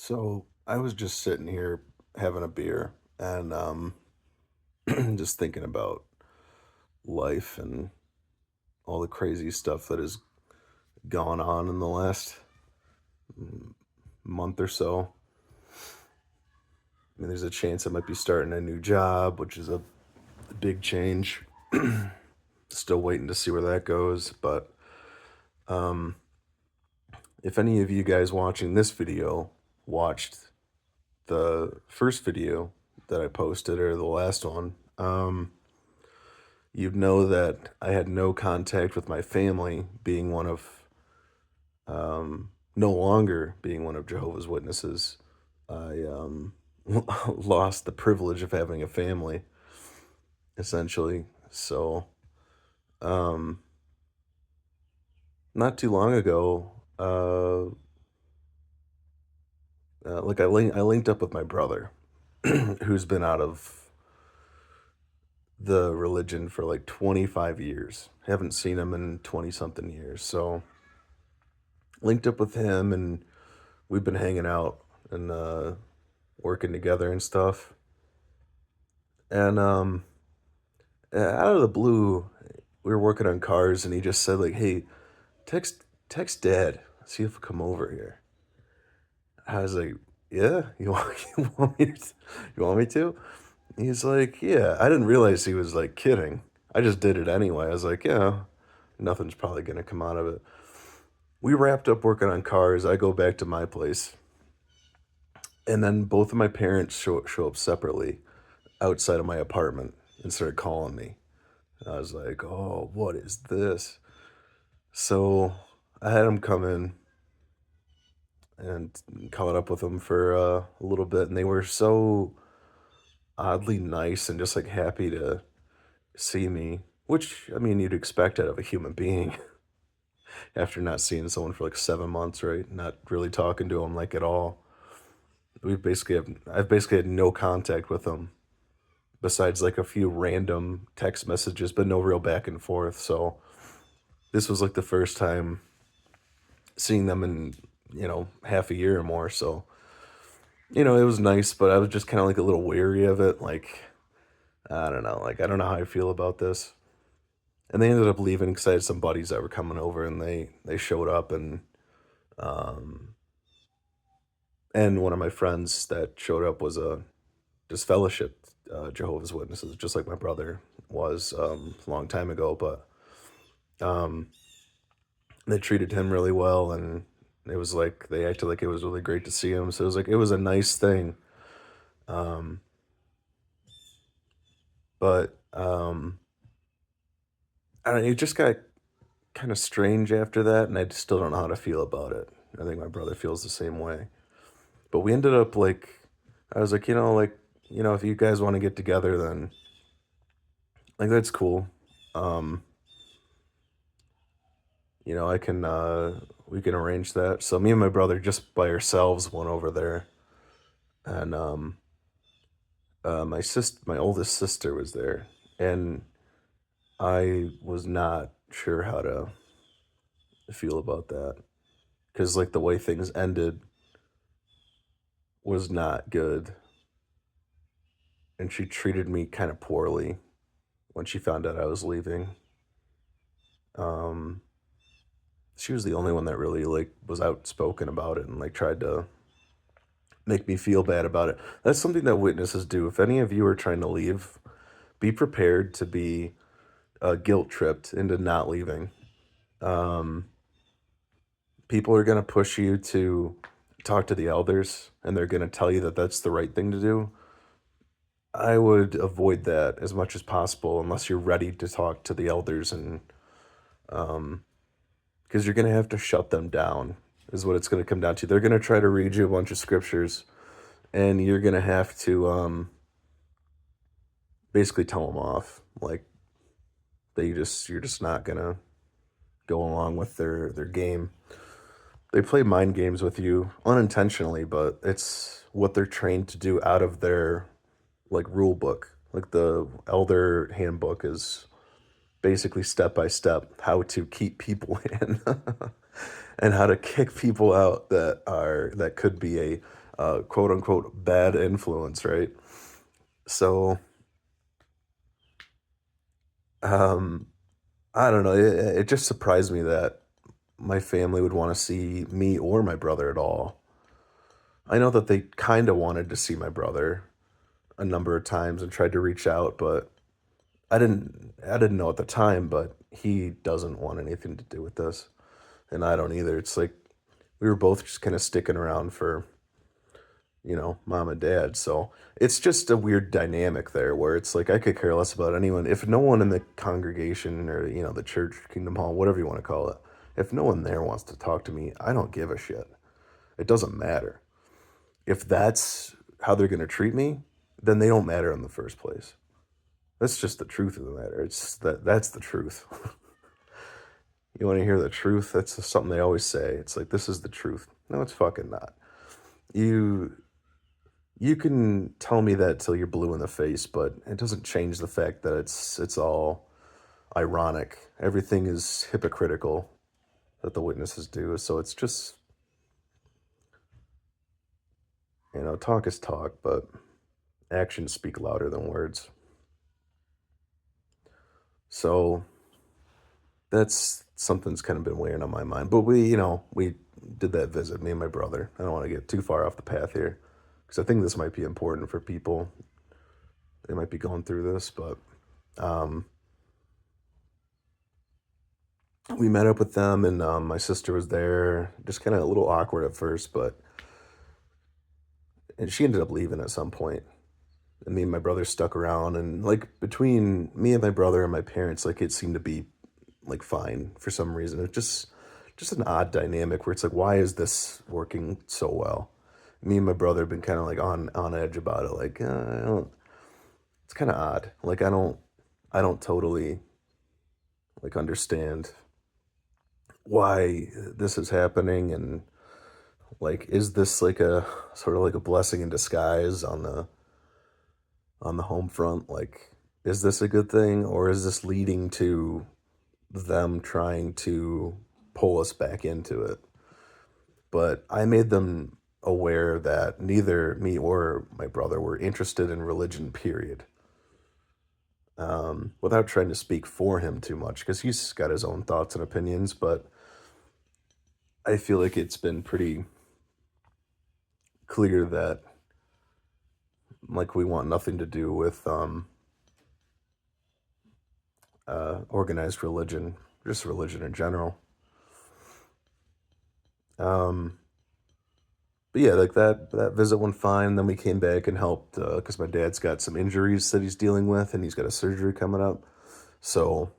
So I was just sitting here having a beer and just thinking about life and all the crazy stuff that has gone on in the last mm, month or so. I mean, there's a chance I might be starting a new job, which is a big change. Still waiting to see where that goes. But um, if any of you guys watching this video watched the first video that I posted or the last one, you'd know that I had no contact with my family, being no longer being one of Jehovah's Witnesses. I lost the privilege of having a family, essentially. So, um, not too long ago, I linked up with my brother, who's been out of the religion for like 25 years. Haven't seen him in 20 something years. So, linked up with him and we've been hanging out and working together and stuff. And out of the blue, we were working on cars, and he just said like, "Hey, text Dad, see if he'll come over here." I was like, "Yeah, you want you want me to?" He's like, "Yeah." I didn't realize he was like kidding. I just did it anyway. I was like, "Yeah, nothing's probably gonna come out of it." We wrapped up working on cars. I go back to my place, and then both of my parents show up separately outside of my apartment and started calling me. I was like, "Oh, what is this?" So I had them come in and caught up with them for a little bit, and they were so oddly nice and just like happy to see me, which I mean you'd expect out of a human being after not seeing someone for like 7 months, right? Not really talking to them like at all. I've basically had no contact with them besides like a few random text messages, but no real back and forth. So this was like the first time seeing them in, half a year or more. So, it was nice, but I was just kind of like a little wary of it. Like, I don't know. Like, I don't know how I feel about this. And they ended up leaving because I had some buddies that were coming over and they showed up um, and one of my friends that showed up was a just fellowship Jehovah's Witnesses, just like my brother was a long time ago. But um, they treated him really well, and it was like they acted like it was really great to see him. So it was like it was a nice thing. Um, but I don't know, it just got kind of strange after that, and I just still don't know how to feel about it. I think my brother feels the same way. But we ended up like, I was like, if you guys want to get together, then like that's cool. Um, I can we can arrange that. So me and my brother just by ourselves went over there, and my oldest sister was there, and I was not sure how to feel about that because like the way things ended was not good, and she treated me kind of poorly when she found out I was leaving. Um, she was the only one that really like was outspoken about it and like tried to make me feel bad about it. That's something that witnesses do. If any of you are trying to leave, be prepared to be guilt tripped into not leaving. Um, People are going to push you to talk to the elders, and they're going to tell you that that's the right thing to do. I would avoid that as much as possible unless you're ready to talk to the elders and um because you're going to have to shut them down is what it's going to come down to. They're going to try to read you a bunch of scriptures and you're going to have to basically tell them off like you're just not going to go along with their game. They play mind games with you unintentionally, but it's what they're trained to do out of their like rule book. Like the elder handbook is basically step by step how to keep people in and how to kick people out that could be a quote unquote bad influence, right? So, um, I don't know. It just surprised me that my family would want to see me or my brother at all. I know that they kind of wanted to see my brother a number of times and tried to reach out, but I didn't know at the time, but he doesn't want anything to do with this, and I don't either. It's like we were both just kind of sticking around for, mom and dad. So it's just a weird dynamic there where it's like I could care less about anyone. If no one in the congregation or, the church, Kingdom Hall, whatever you want to call it, if no one there wants to talk to me, I don't give a shit. It doesn't matter. If that's how they're going to treat me, then they don't matter in the first place. That's just the truth of the matter. That's the truth. You want to hear the truth? That's just something they always say. It's like this is the truth. No, it's fucking not. You you can tell me that till you're blue in the face, but it doesn't change the fact that it's all ironic. Everything is hypocritical that the witnesses do. So it's just, talk is talk, but actions speak louder than words. So that's something's kind of been weighing on my mind. But we did that visit, me and my brother. I don't want to get too far off the path here because I think this might be important for people. They might be going through this, but um, we met up with them, and my sister was there. Just kind of a little awkward at first, but and she ended up leaving at some point. And me and my brother stuck around, and like between me and my brother and my parents, like it seemed to be like fine for some reason. It's just an odd dynamic where it's like, why is this working so well? Me and my brother have been kind of like on edge about it. Like, I don't. It's kind of odd. Like, I don't totally like understand why this is happening, and like, is this like a sort of like a blessing in disguise on the home front? Like, is this a good thing, or is this leading to them trying to pull us back into it? But I made them aware that neither me or my brother were interested in religion, period. Without trying to speak for him too much, because he's got his own thoughts and opinions, but I feel like it's been pretty clear that like we want nothing to do with organized religion, just religion in general. Um, but yeah, like that visit went fine. Then we came back and helped because my dad's got some injuries that he's dealing with, and he's got a surgery coming up. So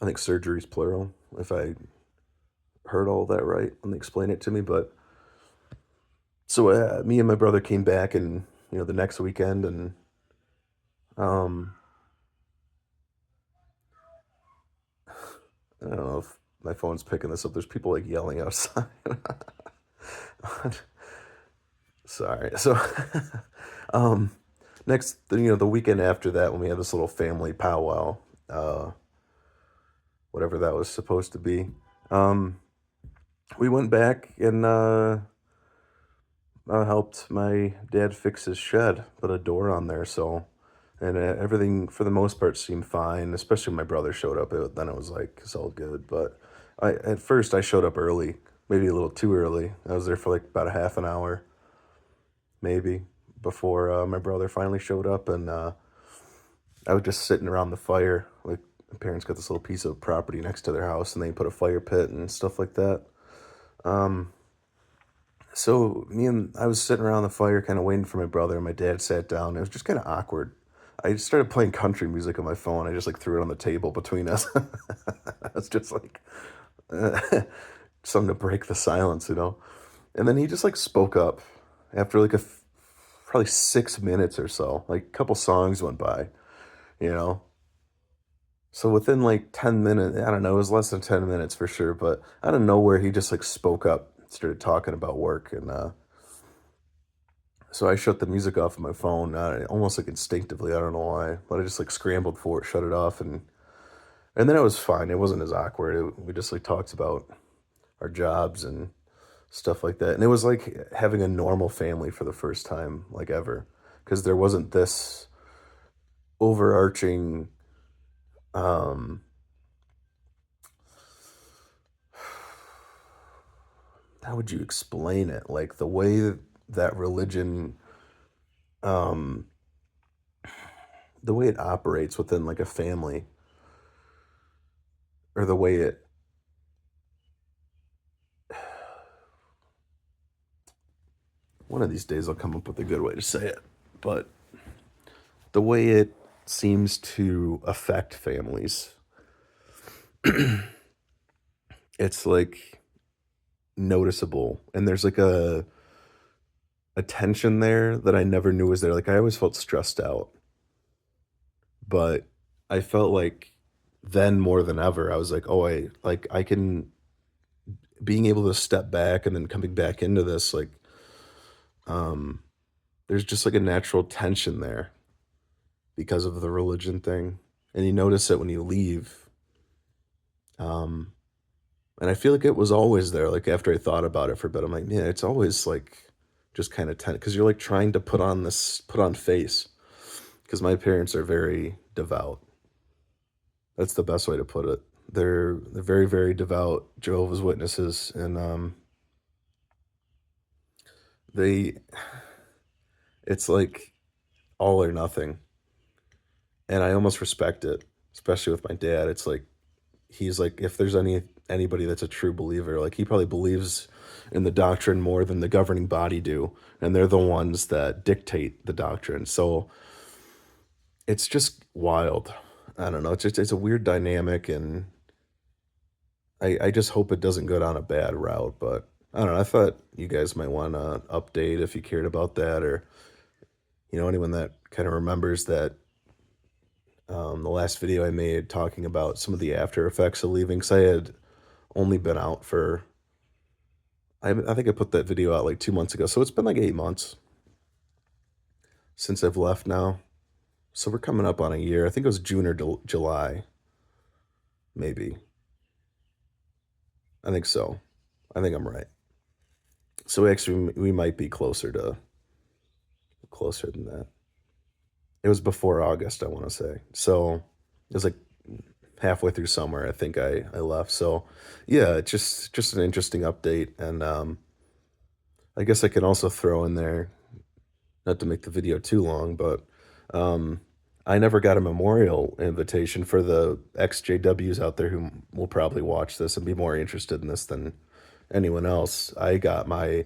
I think surgery's plural, if I heard all that right when they explained it to me. But so me and my brother came back, and the next weekend, and um, I don't know if my phone's picking this up. There's people like yelling outside. Sorry. So, um, the weekend after that, when we had this little family powwow, uh, whatever that was supposed to be, um, we went back and helped my dad fix his shed, put a door on there. So, and everything for the most part seemed fine. Especially when my brother showed up. Then it was like it's all good. But at first I showed up early, maybe a little too early. I was there for like about a half an hour, maybe, before my brother finally showed up, and I was just sitting around the fire. Like my parents got this little piece of property next to their house, and they put a fire pit and stuff like that. Um, so I was sitting around the fire, kind of waiting for my brother, and my dad sat down. It was just kind of awkward. I just started playing country music on my phone. I just like threw it on the table between us. It's just like uh, something to break the silence. And then he just like spoke up after like probably 6 minutes or so. Like a couple songs went by, you know. So within like 10 minutes, I don't know, it was less than 10 minutes for sure. But out of nowhere, he just like spoke up, started talking about work, and so I shut the music off of my phone, almost like instinctively. I don't know why, but I just like scrambled for it, shut it off, and then it was fine. It wasn't as awkward. We just like talked about our jobs and stuff like that. And it was like having a normal family for the first time, like ever, because there wasn't this overarching, um, how would you explain it? Like the way that religion, um, the way it operates within like a family, or the way it, one of these days I'll come up with a good way to say it, but the way it seems to affect families, it's like noticeable. And there's like a tension there that I never knew was there. Like I always felt stressed out, but I felt like then more than ever, I was like, oh, I can, being able to step back and then coming back into this, like, um, there's just like a natural tension there because of the religion thing. And you notice it when you leave. Um, and I feel like it was always there. Like after I thought about it for a bit, I'm like, yeah, it's always like just kind of tense because you're like trying to put on face. Because my parents are very devout. That's the best way to put it. They're very, very devout Jehovah's Witnesses, and they it's like all or nothing. And I almost respect it, especially with my dad. It's like he's like if there's anybody that's a true believer, like he probably believes in the doctrine more than the governing body do, and they're the ones that dictate the doctrine. So it's just wild. I don't know. It's a weird dynamic, and I just hope it doesn't go down a bad route. But I don't know. I thought you guys might want to update if you cared about that, or anyone that kind of remembers that, the last video I made talking about some of the after effects of leaving. Because I had only been out for I think I put that video out like 2 months ago, so it's been like 8 months since I've left now. So we're coming up on a year. I think it was June or July, maybe. I think so. I think I'm right. So we might be closer than that. It was before August, I want to say. So it was like halfway through summer, I think I left. So yeah, it's just an interesting update. And I guess I can also throw in there, not to make the video too long, but um, I never got a memorial invitation for the XJWs out there who will probably watch this and be more interested in this than anyone else. I got my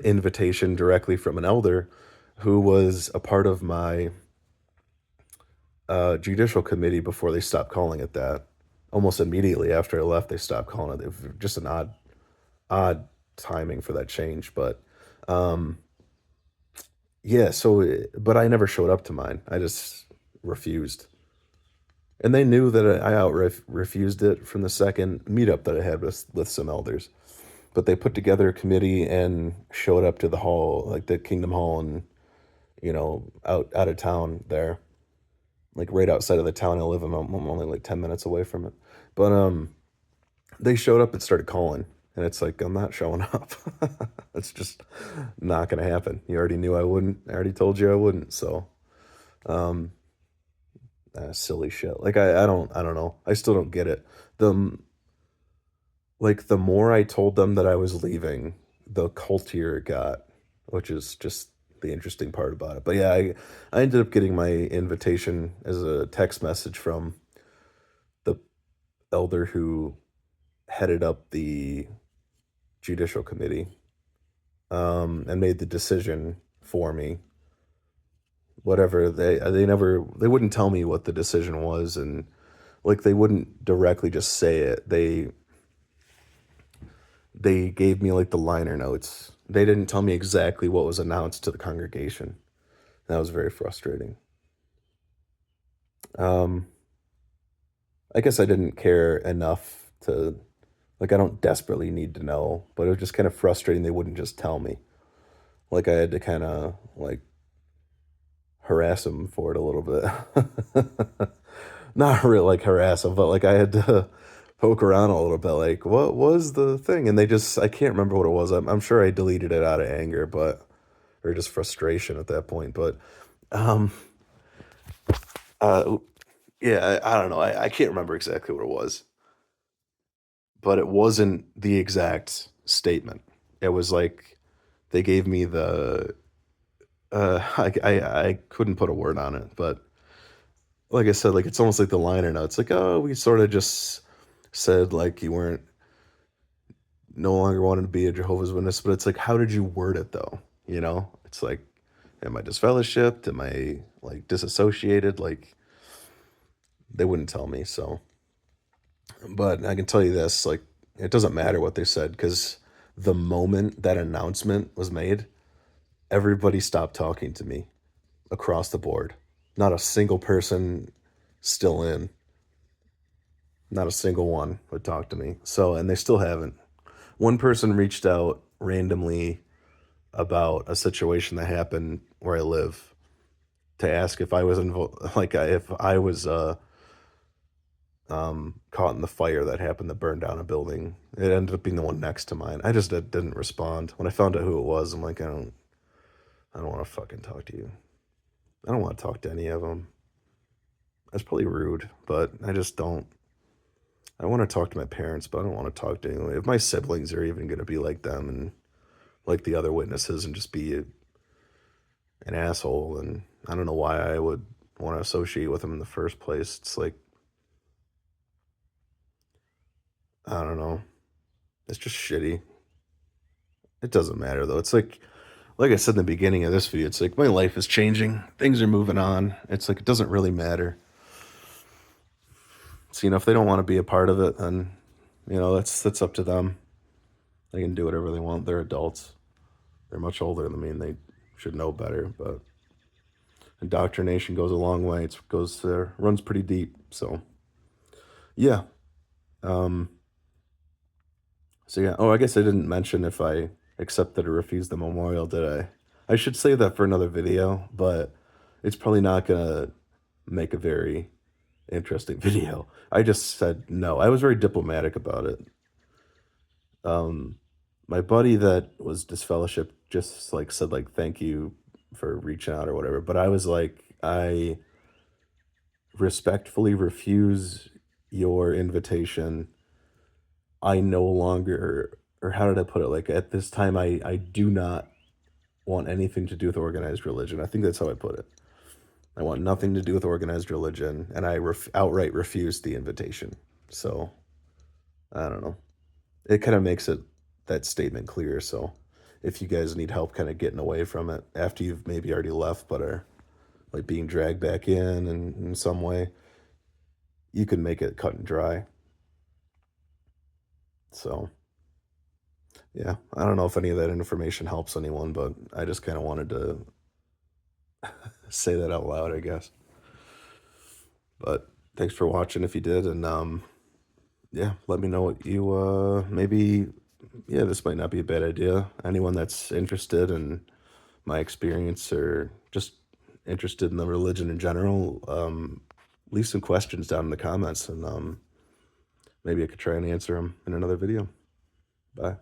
invitation directly from an elder who was a part of my judicial committee before they stopped calling it that. Almost immediately after I left, they stopped calling it. It was just an odd timing for that change. But um, yeah, but I never showed up to mine. I just refused. And they knew that I outright refused it from the second meetup that I had with some elders. But they put together a committee and showed up to the hall, like the Kingdom Hall, and out of town there, like right outside of the town I live in. I'm only like 10 minutes away from it, but they showed up and started calling, and it's like I'm not showing up. It's just not gonna happen. You already knew I wouldn't. I already told you I wouldn't. So um, silly shit. Like I don't know. I still don't get it. The Like the more I told them that I was leaving, the cultier it got, which is just the interesting part about it. But yeah, I ended up getting my invitation as a text message from the elder who headed up the judicial committee, and made the decision for me. Whatever they wouldn't tell me what the decision was, and like they wouldn't directly just say it. They gave me like the liner notes. They didn't tell me exactly what was announced to the congregation. That was very frustrating. Um, I guess I didn't care enough to, like, I don't desperately need to know, but it was just kind of frustrating they wouldn't just tell me. Like, I had to kind of, like, harass them for it a little bit. Not really, like, harass them, but, like, I had to poke around a little bit, like, what was the thing? And I can't remember what it was. I'm sure I deleted it out of anger, or just frustration at that point. But, um, uh, yeah, I don't know. I can't remember exactly what it was, but it wasn't the exact statement. It was like they gave me I couldn't put a word on it, but like I said, like it's almost like the liner notes, like, oh, we sort of just said like you weren't no longer wanted to be a Jehovah's Witness, but it's like, how did you word it though? You know, it's like, am I disfellowshipped? Am I like disassociated? Like they wouldn't tell me. So, but I can tell you this, like, it doesn't matter what they said because the moment that announcement was made, everybody stopped talking to me across the board. Not a single person still in, not a single one would talk to me. So, and they still haven't. One person reached out randomly about a situation that happened where I live to ask if I was involved, like if I was caught in the fire that happened that burned down a building. It ended up being the one next to mine. I just didn't respond when I found out who it was. I'm like, I don't want to fucking talk to you. I don't want to talk to any of them. That's probably rude, but I just don't. I want to talk to my parents, but I don't want to talk to anyone. If my siblings are even going to be like them and like the other witnesses and just be an asshole, and I don't know why I would want to associate with them in the first place. It's like, I don't know. It's just shitty. It doesn't matter though. It's like I said in the beginning of this video, it's like my life is changing. Things are moving on. It's like it doesn't really matter. So, if they don't want to be a part of it, then that's up to them. They can do whatever they want. They're adults. They're much older than me, and they should know better. But indoctrination goes a long way. It runs pretty deep. So yeah. Um, so yeah. Oh, I guess I didn't mention if I accepted or refused the memorial, did I? I should save that for another video, but it's probably not gonna make a very interesting video. I just said no. I was very diplomatic about it. Um, my buddy that was disfellowshipped just like said like thank you for reaching out or whatever, but I was like, I respectfully refuse your invitation. I no longer, or how did I put it? Like at this time, I do not want anything to do with organized religion. I think that's how I put it. I want nothing to do with organized religion, and I outright refused the invitation. So I don't know. It kind of makes that statement clear. So if you guys need help kind of getting away from it after you've maybe already left, but are like being dragged back in some way, you can make it cut and dry. So yeah, I don't know if any of that information helps anyone, but I just kind of wanted to say that out loud, I guess. But thanks for watching if you did, and yeah, let me know what you maybe. Yeah, this might not be a bad idea. Anyone that's interested in my experience or just interested in the religion in general, leave some questions down in the comments, and maybe I could try and answer them in another video. Bye.